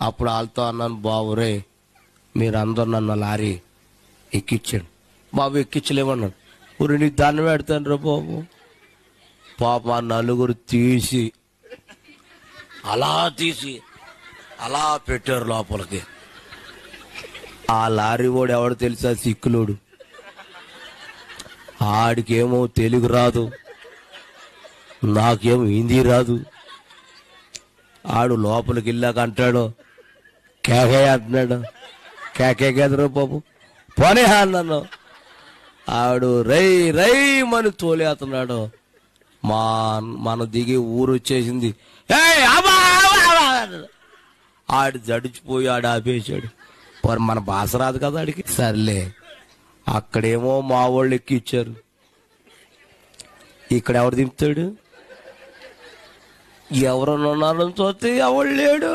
అప్పుడు వాళ్ళతో అన్నాను, బాబు రే మీరందరూ నన్ను లారీ ఎక్కించాడు. బాబు ఎక్కించలేమన్నాడు. ఊరి నీకు దండం పెడతాను రా బాబు. పాప నలుగురు తీసి అలా పెట్టారు లోపలికి. ఆ లారీ వాడు ఎవడు తెలుసా? సిక్కులోడు. ఆడికేమో తెలుగు రాదు, నాకేమో హిందీ రాదు. ఆడు లోపలికి వెళ్ళాక అంటాడు, కేకే అంటున్నాడు. కేకే కదరా బాబు, పోనీ అన్నాను. ఆడు రై రై మని తోలేస్తున్నాడు. మన దిగి ఊరు వచ్చేసింది. ఆడు జడిచిపోయి ఆడు ఆపేశాడు. మన భాష రాదు కదా ఆడికి. సర్లే, అక్కడేమో మా వాళ్ళు ఎక్కిచ్చారు. ఇక్కడ ఎవరు దింపుతాడు? ఎవరన్నా ఉన్నారని చూస్తే ఎవడు లేడు.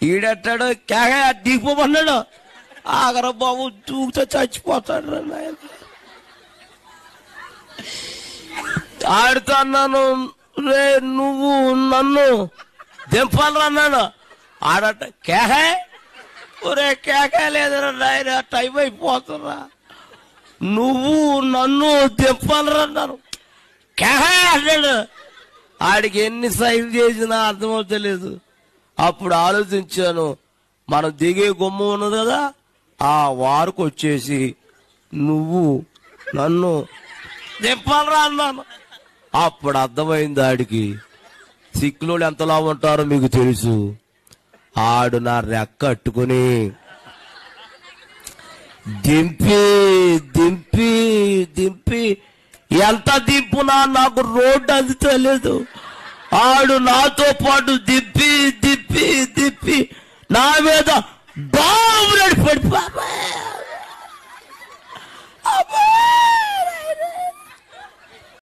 ఈడెట్టాడు, కేక దిగిపోమన్నాడు. ఆగర బాబు దూకుతో చచ్చిపోతాడు. నాయన ఆడితో అన్నాను, రే నువ్వు నన్ను దింపాలి అన్నాడు. ఆడట కేకే, ఒరే కేకే లేదురా నాయన, టైం అయిపోతున్నా, నువ్వు నన్ను దింపాలి అన్నాను. కేకే అన్నాడు. ఆడికి ఎన్ని సైన్ చేసినా అర్థమవుతలేదు. అప్పుడు ఆలోచించాను, మనం దిగే గుమ్మ ఉన్నది కదా, ఆ వారికి వచ్చేసి నువ్వు నన్ను దింపాలరా అన్నాను. అప్పుడు అర్థమైంది ఆడికి, సిక్కులో ఎంతలా ఉంటారో మీకు తెలుసు. ఆడు నా రెక్క అట్టుకుని దింపి దింపి దింపి ఎంత దింపునా నాకు రోడ్డు అందుతలేదు. ఆడు నాతో పాటు దిప్పి దిప్పి దిప్పి నా మీద బాబు పడిపోయి